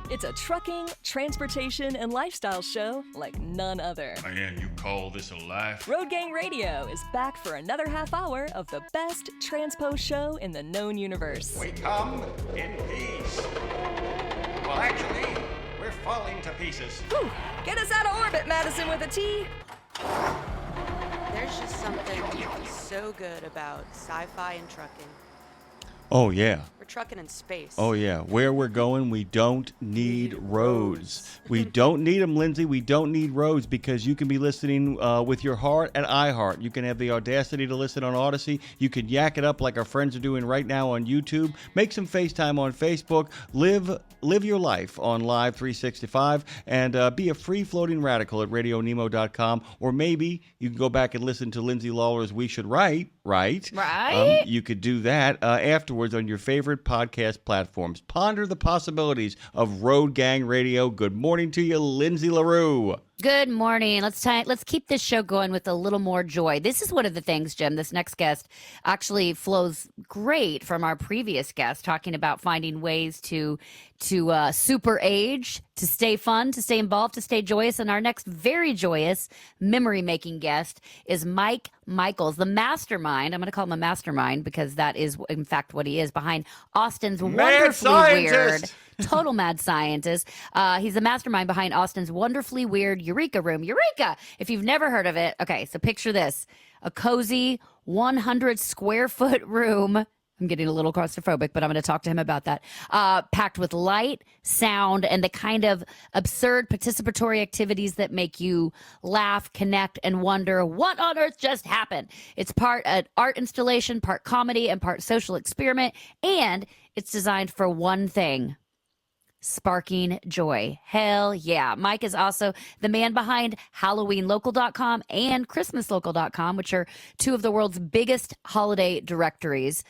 It's a trucking, transportation, and lifestyle show like none other. Man, you call this a life? Road Gang Radio is back for another half hour of the best transpo show in the known universe. We come in peace. Well, actually, we're falling to pieces. Whew. Get us out of orbit, Madison with a T. There's just something so good about sci-fi and trucking. Oh, yeah. We're trucking in space. Oh, yeah. Where we're going, we don't need roads. We don't need them, Lindsay. We don't need roads because you can be listening with your heart at iHeart. You can have the audacity to listen on Odyssey. You can yak it up like our friends are doing right now on YouTube. Make some FaceTime on Facebook. Live your life on Live 365 and be a free-floating radical at RadioNemo.com. Or maybe you can go back and listen to Lindsay Lawler's We Should Write. Right? You could do that afterwards on your favorite podcast platforms. Ponder the possibilities of Road Gang Radio. Good morning to you, Lindsay LaRue. Good morning. Let's keep this show going with a little more joy. This is one of the things, Jim. This next guest actually flows great from our previous guest, talking about finding ways to super age, to stay fun, to stay involved, to stay joyous. And our next very joyous memory-making guest is Mike Michaels, the mastermind. I'm going to call him a mastermind because that is, in fact, what he is behind Austin's wonderfully weird, total mad scientist. He's the mastermind behind Austin's wonderfully weird Eureka Room. Eureka! If you've never heard of it, okay, so picture this. A cozy 100 square foot room. I'm getting a little claustrophobic, but I'm going to talk to him about that. Packed with light, sound, and the kind of absurd participatory activities that make you laugh, connect, and wonder what on earth just happened. It's part an art installation, part comedy, and part social experiment, and it's designed for one thing: sparking joy. Hell yeah. Mike is also the man behind HalloweenLocal.com and ChristmasLocal.com, which are two of the world's biggest holiday directories.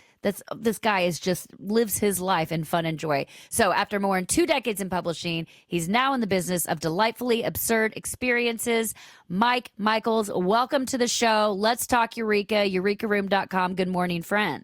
This guy is just lives his life in fun and joy. So after more than 2 decades in publishing, he's now in the business of delightfully absurd experiences. Mike Michaels, welcome to the show. Let's talk Eureka, EurekaRoom.com. Good morning, friend.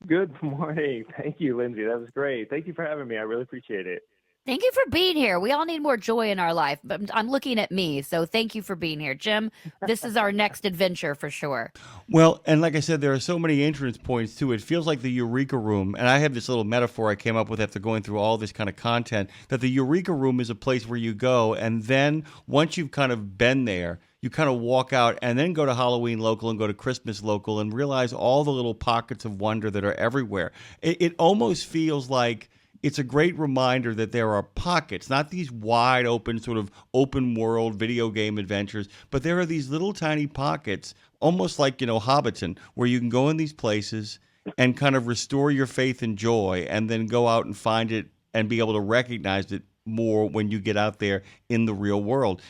Good morning. Thank you, Lindsay. That was great. Thank you for having me. I really appreciate it. Thank you for being here. We all need more joy in our life, but I'm looking at me, so thank you for being here. Jim, this is our next adventure for sure. Well, and like I said, there are so many entrance points, too. It feels like the Eureka Room, and I have this little metaphor I came up with after going through all this kind of content, that the Eureka Room is a place where you go, and then once you've kind of been there, you kind of walk out and then go to Halloween Local and go to Christmas Local and realize all the little pockets of wonder that are everywhere. It almost feels like it's a great reminder that there are pockets, not these wide open sort of open world video game adventures, but there are these little tiny pockets, almost like, Hobbiton, where you can go in these places and kind of restore your faith and joy and then go out and find it and be able to recognize it more when you get out there in the real world.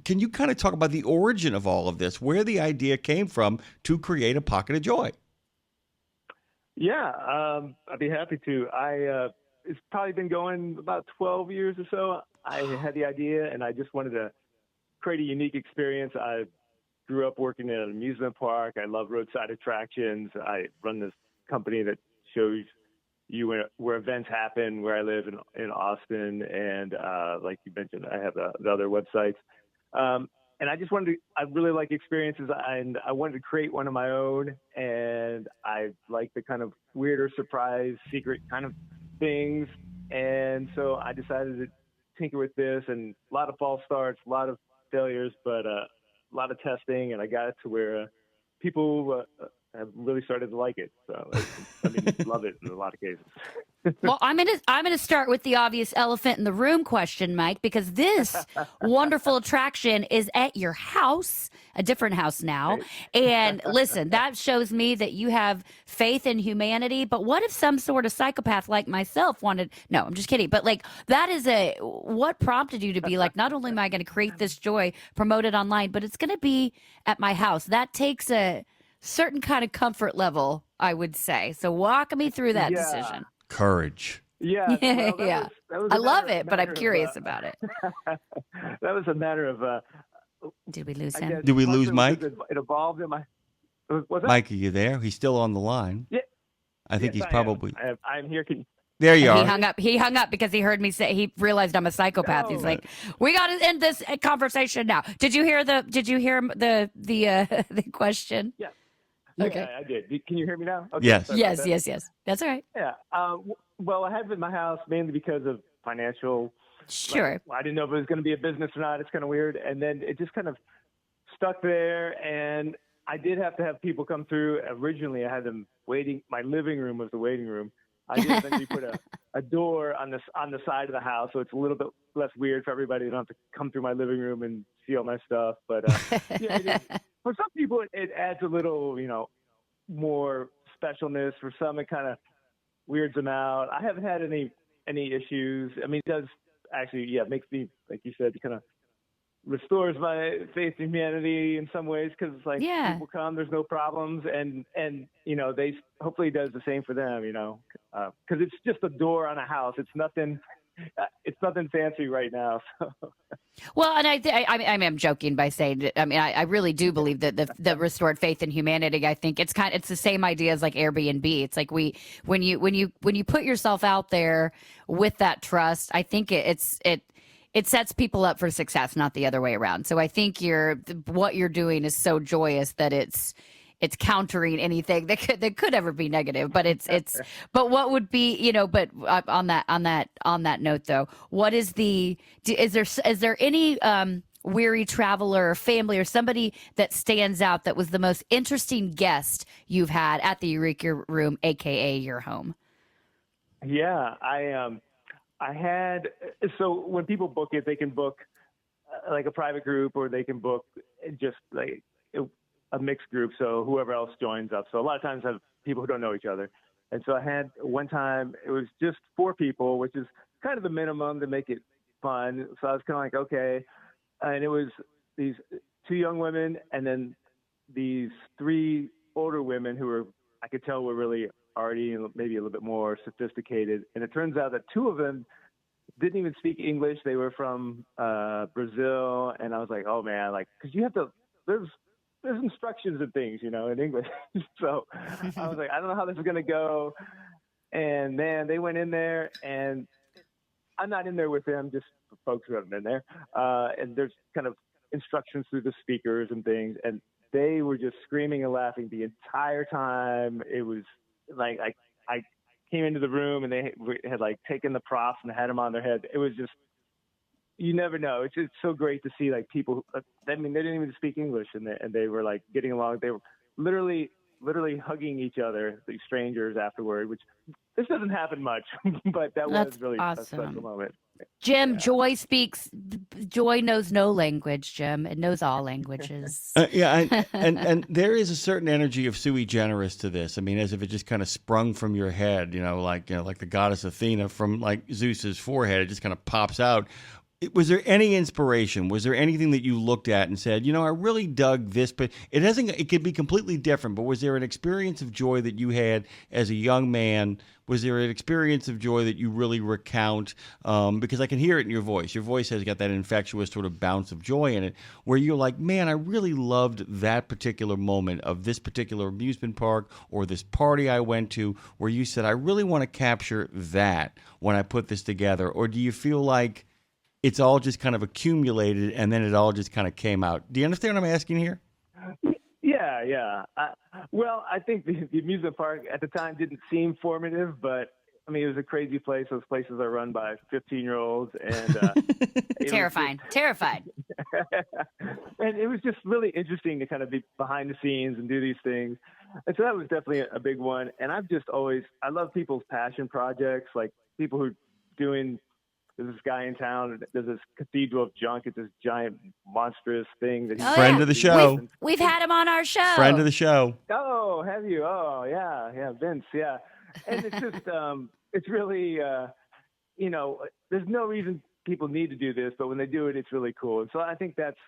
Can you kind of talk about the origin of all of this, where the idea came from to create a pocket of joy? Yeah, I'd be happy to. It's probably been going about 12 years or so. I had the idea, and I just wanted to create a unique experience. I grew up working in an amusement park. I love roadside attractions. I run this company that shows you where events happen, where I live in Austin. And like you mentioned, I have the other websites. And I just I really like experiences, and I wanted to create one of my own. And I like the kind of weirder surprise, secret kind of things. And so I decided to tinker with this, and a lot of false starts, a lot of failures, but a lot of testing. And I got it to where people have really started to like it. So love it in a lot of cases. Well, I'm gonna start with the obvious elephant in the room question, Mike, because this wonderful attraction is at your house, a different house now. And listen, that shows me that you have faith in humanity. But what if some sort of psychopath like myself wanted? No, I'm just kidding. But that is what prompted you to be like, not only am I going to create this joy, promote it online, but it's going to be at my house. That takes a certain kind of comfort level, I would say. So walk me through that decision. Courage. Yeah. Well, that was I love it, but I'm curious about it. That was a matter of. Did we lose him? Did we lose Mike? It evolved in my. What's that? Mike, are you there? He's still on the line. Yeah. I think Yes, he's probably. I'm here. There you And are. He hung up because he heard me say. He realized I'm a psychopath. He's like, "We got to end this conversation now." Did you hear the question? Yeah. Okay. Yeah, I did. Can you hear me now? Okay. Yes. Sorry about that. Yes. That's all right. Yeah. Well, I have it in my house mainly because of financial. Sure. I didn't know if it was going to be a business or not. It's kind of weird. And then it just kind of stuck there. And I did have to have people come through. Originally, I had them waiting. My living room was the waiting room. I did eventually put a door on the side of the house, so it's a little bit less weird for everybody. They don't have to come through my living room and see all my stuff. But yeah, for some people, it adds a little, more specialness. For some, it kind of weirds them out. I haven't had any issues. I mean, it does actually, makes me, like you said, kind of restores my faith in humanity in some ways, because it's like people come, there's no problems, and they hopefully does the same for them, because it's just a door on a house. It's nothing fancy right now. So. Well, and I am joking by saying that, I really do believe that the restored faith in humanity. I think it's the same idea as like Airbnb. It's like when you put yourself out there with that trust, I think it sets people up for success, not the other way around. So I think what you're doing is so joyous that it's countering anything that could ever be negative. But but what would be, but on that note though, what is there any weary traveler or family or somebody that stands out that was the most interesting guest you've had at the Eureka Room, aka your home? Yeah, I had, so when people book it, they can book like a private group, or they can book just like a mixed group. So whoever else joins up. So a lot of times I have people who don't know each other. And so I had one time, it was just 4 people, which is kind of the minimum to make it fun. So I was kind of like, okay. And it was these 2 young women and then these 3 older women who I could tell were really already maybe a little bit more sophisticated. And it turns out that 2 of them didn't even speak English. They were from Brazil. And I was like, oh man, like, cause you have to, there's instructions and things, in English. So I was like, I don't know how this is going to go. And man, they went in there, and I'm not in there with them, just folks who haven't been there. And there's kind of instructions through the speakers and things. And they were just screaming and laughing the entire time. It was like, I came into the room and they had like taken the props and had them on their head. It was just, you never know. It's just so great to see like people. They didn't even speak English, and they were like getting along. They were literally hugging each other, these strangers afterward. Which this doesn't happen much, but that was really awesome. a special moment. Jim, Joy knows no language, Jim. It knows all languages. And there is a certain energy of sui generis to this. I mean, as if it just kind of sprung from your head, like the goddess Athena from like Zeus's forehead. It just kind of pops out. Was there any inspiration? Was there anything that you looked at and said, I really dug this, but it could be completely different, but was there an experience of joy that you had as a young man? Was there an experience of joy that you really recount? Because I can hear it in your voice. Your voice has got that infectious sort of bounce of joy in it, where you're like, man, I really loved that particular moment of this particular amusement park or this party I went to, where you said, I really want to capture that when I put this together. Or do you feel like it's all just kind of accumulated and then it all just kind of came out? Do you understand what I'm asking here? Yeah. Well, I think the amusement park at the time didn't seem formative, but I mean, it was a crazy place. Those places are run by 15-year-olds, and terrified. And it was just really interesting to kind of be behind the scenes and do these things. And so that was definitely a big one. And I love people's passion projects, like people who are doing. There's this guy in town. There's this cathedral of junk. It's this giant, monstrous thing that friend of the show. We've had him on our show. Friend of the show. Oh, have you? Oh, yeah, Vince. Yeah, and it's just, it's really, there's no reason people need to do this, but when they do it, it's really cool. And so I think that's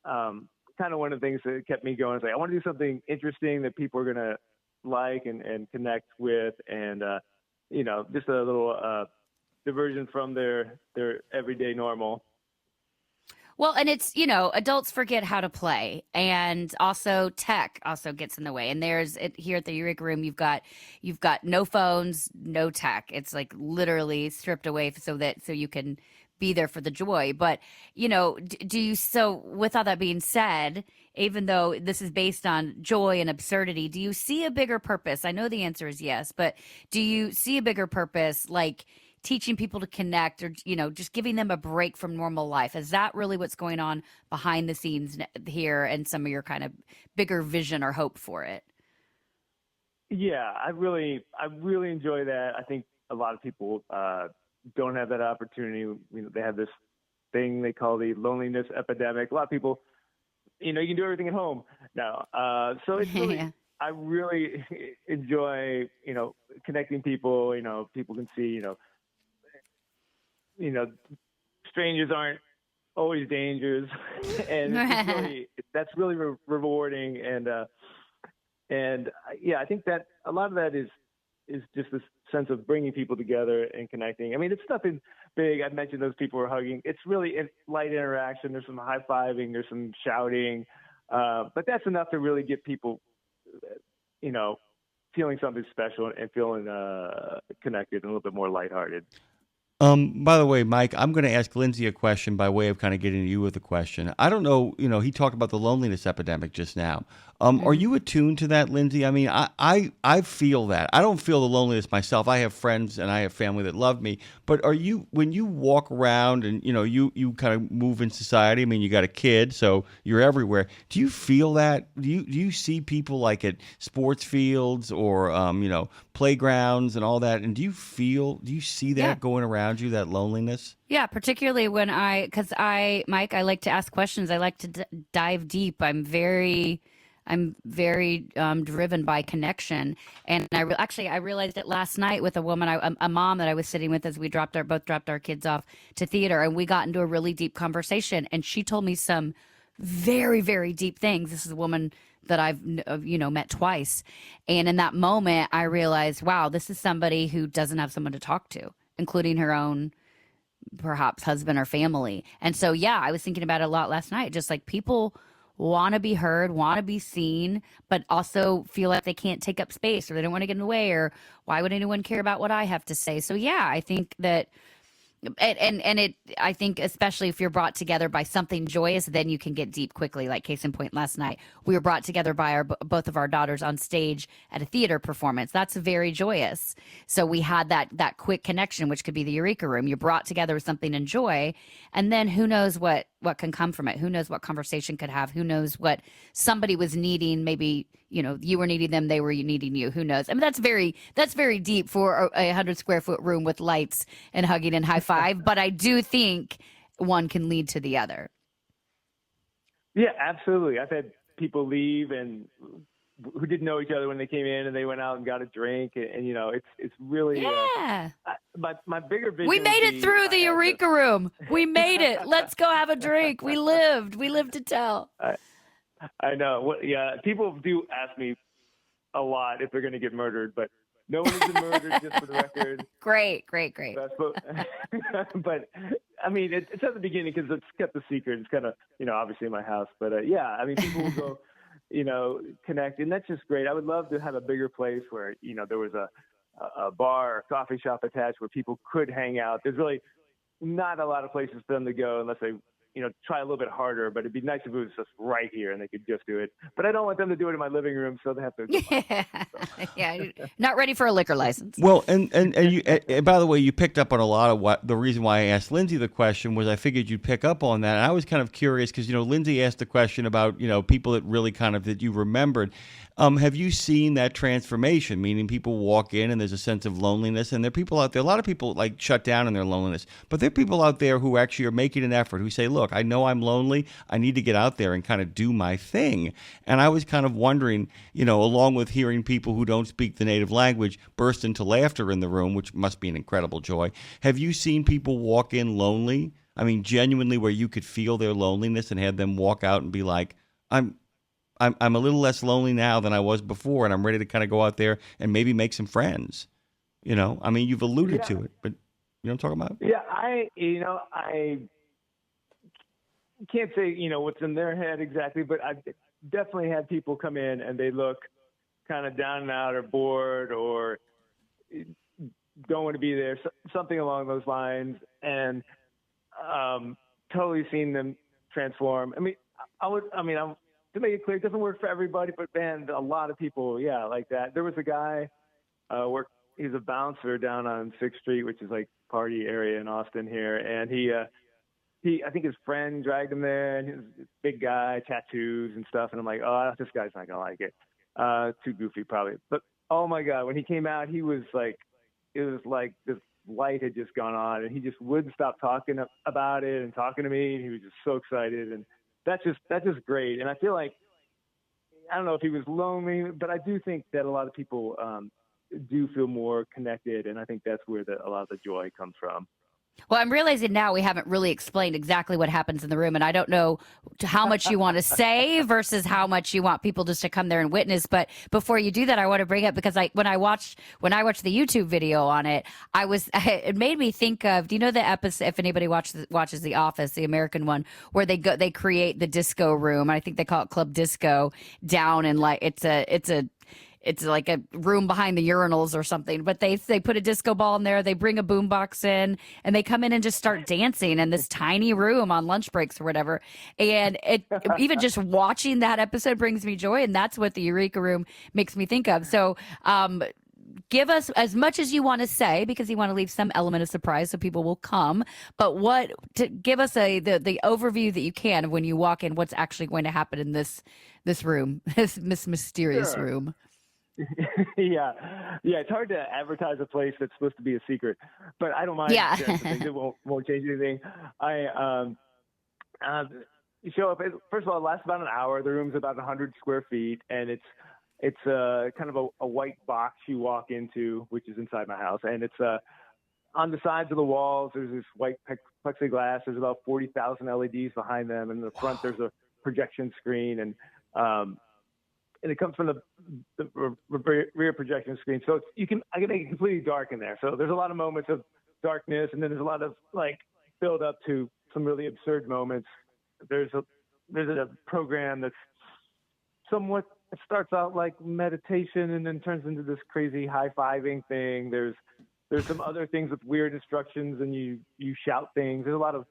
kind of one of the things that kept me going. It's like I want to do something interesting that people are gonna like and connect with, and just a little. Diversion from their everyday normal. Well, and it's, adults forget how to play, and also tech also gets in the way. And there's it here at the Eureka Room, you've got no phones, no tech. It's like literally stripped away so you can be there for the joy. But, so with all that being said, even though this is based on joy and absurdity, do you see a bigger purpose? I know the answer is yes, but do you see a bigger purpose, like teaching people to connect, or just giving them a break from normal life? Is that really what's going on behind the scenes here, and some of your kind of bigger vision or hope for it? Yeah, I really enjoy that. I think a lot of people don't have that opportunity. They have this thing they call the loneliness epidemic. A lot of people, you can do everything at home now. So it's really, Yeah. I really enjoy, connecting people. People can see, strangers aren't always dangers, and that's really rewarding. And yeah, I think that a lot of that is just this sense of bringing people together and connecting. I mean, it's nothing big. I mentioned those people were hugging. It's really light interaction. There's some high fiving. There's some shouting, but that's enough to really get people, feeling something special and feeling connected and a little bit more lighthearted. By the way, Mike, I'm going to ask Lindsay a question by way of kind of getting to you with a question. I don't know, he talked about the loneliness epidemic just now. Are you attuned to that, Lindsay? I mean, I feel that. I don't feel the loneliness myself. I have friends and I have family that love me. But when you walk around and, you kind of move in society, I mean, you got a kid, so you're everywhere. Do you feel that? Do you see people like at sports fields or, playgrounds and all that? And do you see that going around you, that loneliness? Yeah, particularly because Mike, I like to ask questions. I like to dive deep. I'm very driven by connection. And I realized it last night with a woman, a mom that I was sitting with as we both dropped our kids off to theater, and we got into a really deep conversation. And she told me some very, very deep things. This is a woman that I've met twice. And in that moment, I realized, wow, this is somebody who doesn't have someone to talk to, including her own perhaps husband or family. And so, yeah, I was thinking about it a lot last night. Just like people want to be heard, want to be seen, but also feel like they can't take up space, or they don't want to get in the way, or why would anyone care about what I have to say? So, yeah, I think that. I think especially if you're brought together by something joyous, then you can get deep quickly. Like case in point, last night we were brought together by both of our daughters on stage at a theater performance. That's very joyous. So we had that quick connection, which could be the Eureka Room. You're brought together with something in joy, and then who knows what can come from it? Who knows what conversation could have? Who knows what somebody was needing? Maybe you were needing them, they were needing you. Who knows? I mean, that's very deep for a 100 square foot room with lights and hugging and high five. But I do think one can lead to the other. Yeah, absolutely. I've had people leave and who didn't know each other when they came in, and they went out and got a drink, and it's really my bigger vision. We made it through the Eureka Room. We made it. Let's go have a drink. We lived to tell. I know. Yeah, people do ask me a lot if they're going to get murdered, but no one has been murdered, just for the record. Great. But I mean, it's at the beginning because it's kept a secret. It's kind of, obviously in my house. But yeah, I mean, people will go, connect, and that's just great. I would love to have a bigger place where, there was a bar or coffee shop attached where people could hang out. There's really not a lot of places for them to go unless they try a little bit harder, but it'd be nice if it was just right here and they could just do it. But I don't want them to do it in my living room, so they have to. Yeah, not ready for a liquor license. Well, and you, and by the way, you picked up on a lot of what the reason why I asked Lindsay the question was I figured you'd pick up on that. And I was kind of curious because Lindsay asked the question about people that really kind of that you remembered. Have you seen that transformation? Meaning people walk in and there's a sense of loneliness, and there are people out there. A lot of people like shut down in their loneliness, but there are people out there who actually are making an effort. Who say, "Look, I know I'm lonely. I need to get out there and kind of do my thing." And I was kind of wondering, along with hearing people who don't speak the native language burst into laughter in the room, which must be an incredible joy. Have you seen people walk in lonely? I mean, genuinely, where you could feel their loneliness and have them walk out and be like, I'm a little less lonely now than I was before, and I'm ready to kind of go out there and maybe make some friends. I mean, you've alluded to it, but you know what I'm talking about? Yeah, can't say, what's in their head exactly, but I've definitely had people come in and they look kind of down and out or bored or don't want to be there, something along those lines. And totally seen them transform. To make it clear, it doesn't work for everybody, but man, a lot of people, like that. There was a guy, he's a bouncer down on 6th Street, which is like party area in Austin here. And I think his friend dragged him there, and he was a big guy, tattoos and stuff. And I'm like, oh, this guy's not going to like it. Too goofy probably. But oh my God, when he came out, it was like this light had just gone on, and he just wouldn't stop talking about it and talking to me. And he was just so excited. And that's just great. And I feel like, I don't know if he was lonely, but I do think that a lot of people do feel more connected. And I think that's where a lot of the joy comes from. Well, I'm realizing now we haven't really explained exactly what happens in the room, and I don't know how much you want to say versus how much you want people just to come there and witness. But before you do that, I want to bring up, because when I watched the YouTube video on it, it made me think of, do you know the episode, if anybody watches The Office, the American one, where they create the disco room, and I think they call it Club Disco, down in like it's like a room behind the urinals or something, but they put a disco ball in there, they bring a boombox in, and they come in and just start dancing in this tiny room on lunch breaks or whatever. And even just watching that episode brings me joy, and that's what the Eureka Room makes me think of. So give us as much as you want to say, because you want to leave some element of surprise so people will come, but give us the overview that you can of when you walk in, what's actually going to happen in this room, this mysterious room. Yeah, it's hard to advertise a place that's supposed to be a secret, but I don't mind. Yeah. It won't change anything. You show up. First of all, it lasts about an hour. The room's about 100 square feet, and it's kind of a white box you walk into, which is inside my house, and it's on the sides of the walls. There's this white plexiglass. There's about 40,000 LEDs behind them, and in the front there's a projection screen, and it comes from the rear projection screen. So I can make it completely dark in there. So there's a lot of moments of darkness, and then there's a lot of like build up to some really absurd moments. There's a program that's somewhat, it starts out like meditation and then turns into this crazy high-fiving thing. There's some other things with weird instructions, and you shout things. There's a lot of,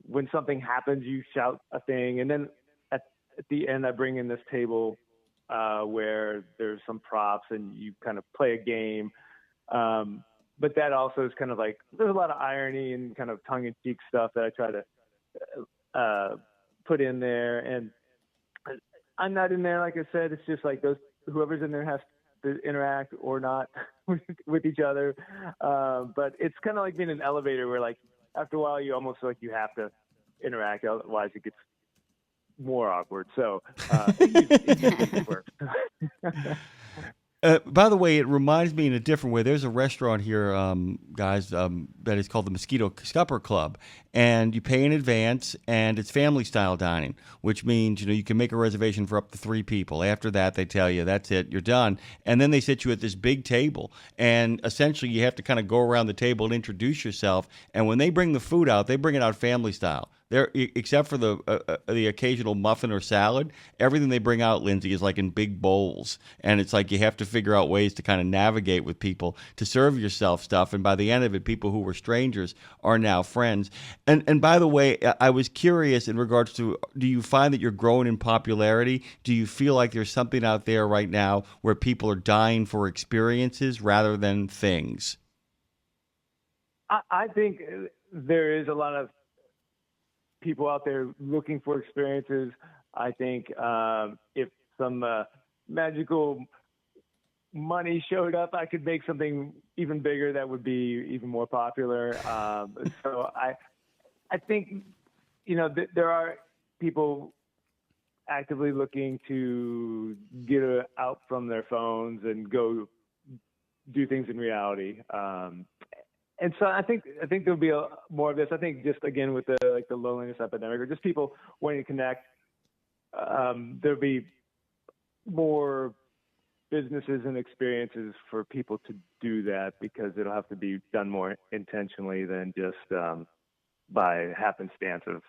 when something happens, you shout a thing. And then at the end, I bring in this table where there's some props and you kind of play a game. But that also is kind of like, there's a lot of irony and kind of tongue-in-cheek stuff that I try to put in there. And I'm not in there, like I said. It's just like whoever's in there has to interact or not with each other. But it's kind of like being in an elevator where, like, after a while you almost feel like you have to interact, otherwise it gets more awkward. So it works. By the way, it reminds me in a different way. There's a restaurant here, guys, that is called the Mosquito Scupper Club, and you pay in advance, and it's family-style dining, which means you can make a reservation for up to 3 people. After that, they tell you that's it, you're done, and then they sit you at this big table, and essentially you have to kind of go around the table and introduce yourself. And when they bring the food out, they bring it out family-style. Except for the occasional muffin or salad, everything they bring out, Lindsay, is like in big bowls. And it's like you have to figure out ways to kind of navigate with people to serve yourself stuff. And by the end of it, people who were strangers are now friends. And by the way, I was curious in regards to, do you find that you're growing in popularity? Do you feel like there's something out there right now where people are dying for experiences rather than things? I think there is a lot of people out there looking for experiences. I think if some magical money showed up, I could make something even bigger that would be even more popular. So I think, there are people actively looking to get out from their phones and go do things in reality. And so I think there'll be more of this. I think just again with the loneliness epidemic, or just people wanting to connect, there'll be more businesses and experiences for people to do that, because it'll have to be done more intentionally than just by happenstance of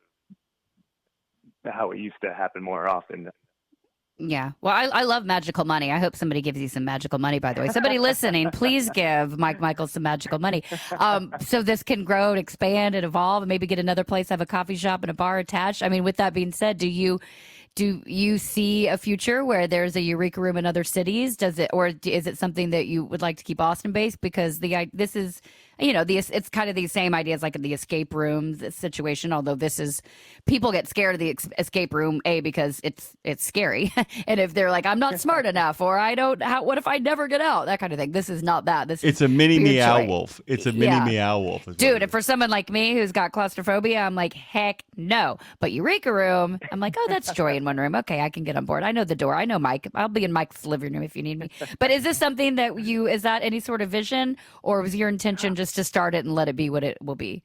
how it used to happen more often. Yeah. Well, I love magical money. I hope somebody gives you some magical money, by the way. Somebody listening, please give Mike Michaels some magical money. So this can grow and expand and evolve and maybe get another place, have a coffee shop and a bar attached. I mean, with that being said, do you see a future where there's a Eureka Room in other cities? Does it, or is it something that you would like to keep Austin based? Because this is, it's kind of the same ideas like in the escape room situation. Although this is, people get scared of the escape room, because it's scary, and if they're like, I'm not smart enough, or what if I never get out? That kind of thing. This is not that. It's a mini meow wolf. It's a mini meow wolf, dude. And for someone like me who's got claustrophobia, I'm like, heck no. But Eureka Room, I'm like, oh, that's joy in one room. Okay, I can get on board. I know the door. I know Mike. I'll be in Mike's living room if you need me. But is this something that is that any sort of vision, or was your intention just to start it and let it be what it will be?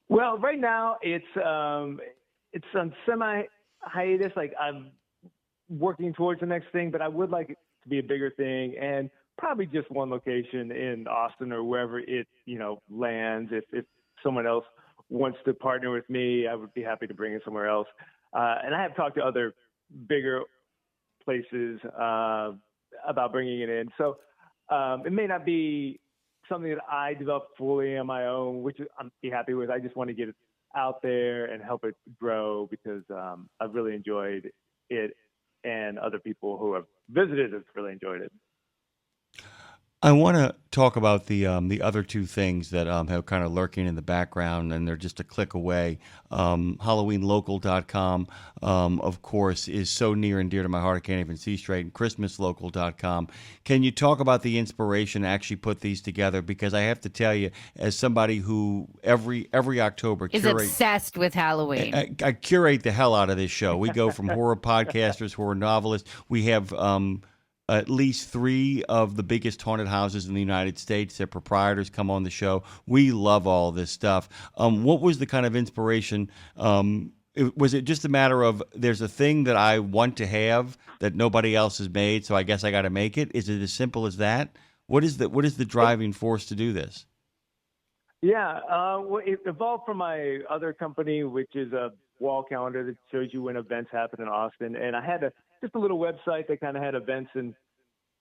Well, right now it's on semi hiatus. Like, I'm working towards the next thing, but I would like it to be a bigger thing, and probably just one location in Austin or wherever it lands. If someone else wants to partner with me, I would be happy to bring it somewhere else. And I have talked to other bigger places about bringing it in. So it may not be something that I developed fully on my own, which I'm be happy with. I just want to get it out there and help it grow, because I've really enjoyed it, and other people who have visited have really enjoyed it. I want to talk about the other two things that have kind of lurking in the background, and they're just a click away. HalloweenLocal.com, of course, is so near and dear to my heart I can't even see straight. And ChristmasLocal.com. Can you talk about the inspiration to actually put these together? Because I have to tell you, as somebody who every October is obsessed with Halloween, I curate the hell out of this show. We go from horror podcasters, horror novelists. We have at least 3 of the biggest haunted houses in the United States. Their proprietors come on the show. We love all this stuff. What was the kind of inspiration? Was it just a matter of there's a thing that I want to have that nobody else has made, so I guess I got to make it? Is it as simple as that? What is the driving force to do this? Yeah, well, it evolved from my other company, which is a wall calendar that shows you when events happen in Austin. And I had just a little website that kind of had events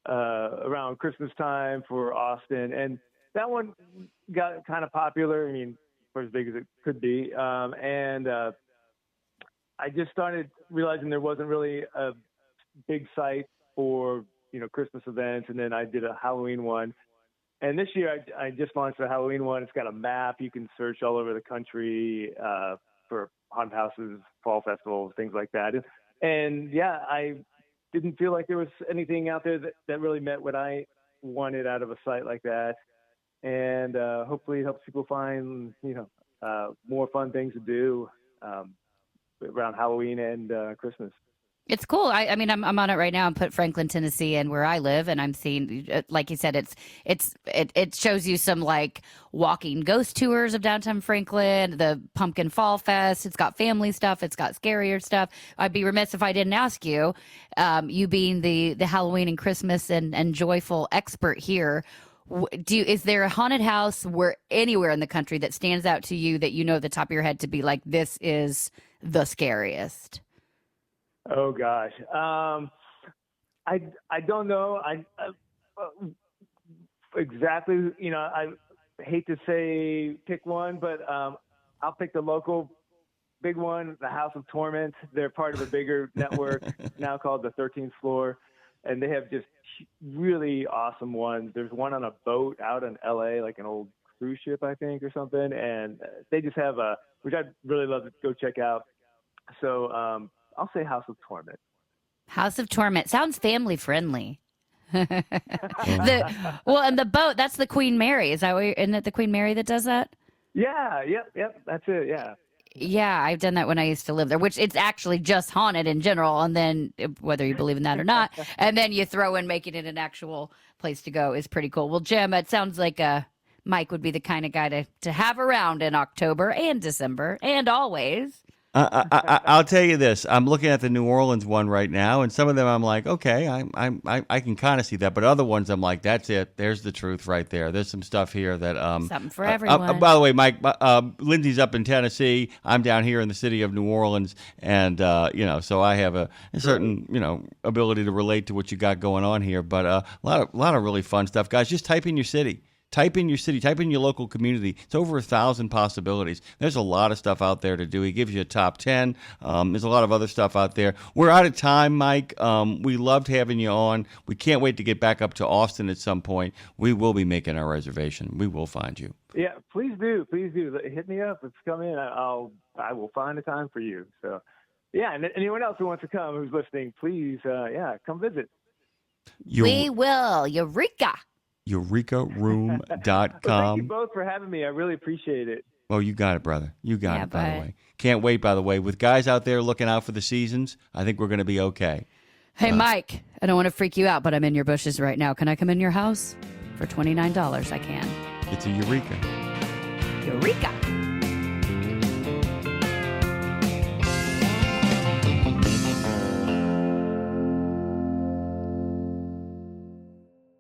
around Christmas time for Austin. And that one got kind of popular. I mean, for as big as it could be. And I just started realizing there wasn't really a big site for, Christmas events. And then I did a Halloween one. And this year I just launched a Halloween one. It's got a map. You can search all over the country for haunted houses, fall festivals, things like that. And yeah, I didn't feel like there was anything out there that really met what I wanted out of a site like that. And hopefully it helps people find, more fun things to do around Halloween and Christmas. It's cool. I mean, I'm on it right now and put Franklin, Tennessee, and where I live, and I'm seeing, like you said, it shows you some like walking ghost tours of downtown Franklin, the Pumpkin Fall Fest. It's got family stuff. It's got scarier stuff. I'd be remiss if I didn't ask you, you being the Halloween and Christmas and joyful expert here. Is there a haunted house anywhere in the country that stands out to you that at the top of your head to be like, this is the scariest? Oh gosh, I don't know. I exactly. I hate to say pick one, but I'll pick the local big one, the House of Torment. They're part of a bigger network now called the 13th Floor, and they have just really awesome ones. There's one on a boat out in LA, like an old cruise ship, I think, or something, and they just have which I'd really love to go check out. So. I'll say House of Torment. House of Torment sounds family friendly. And the boat, that's the Queen Mary. Isn't it the Queen Mary that does that? Yeah, yep, that's it, yeah. Yeah, I've done that when I used to live there, which it's actually just haunted in general, and then whether you believe in that or not, and then you throw in making it an actual place to go is pretty cool. Well, Jim, it sounds like Mike would be the kind of guy to have around in October and December and always. I'll tell you this. I'm looking at the New Orleans one right now, and some of them I'm like, okay, I can kind of see that. But other ones I'm like, that's it. There's the truth right there. There's some stuff here that Something for everyone. by the way, Mike, Lindsay's up in Tennessee. I'm down here in the city of New Orleans, and so I have a certain ability to relate to what you got going on here. But a lot of really fun stuff, guys. Just type in your city. Type in your city, type in your local community. It's over 1,000 possibilities. There's a lot of stuff out there to do. He gives you a top 10. There's a lot of other stuff out there. We're out of time, Mike. We loved having you on. We can't wait to get back up to Austin at some point. We will be making our reservation. We will find you. Yeah, please do. Please do. Hit me up. Let's come in. I will find a time for you. So, yeah, and anyone else who wants to come who's listening, please, come visit. We will. Eureka. EurekaRoom.com. Well, thank you both for having me. I really appreciate it. Oh, you got it, brother. You got it, by the way. Can't wait, by the way. With guys out there looking out for the seasons, I think we're going to be okay. Hey, Mike, I don't want to freak you out, but I'm in your bushes right now. Can I come in your house? For $29, I can. It's a Eureka. Eureka.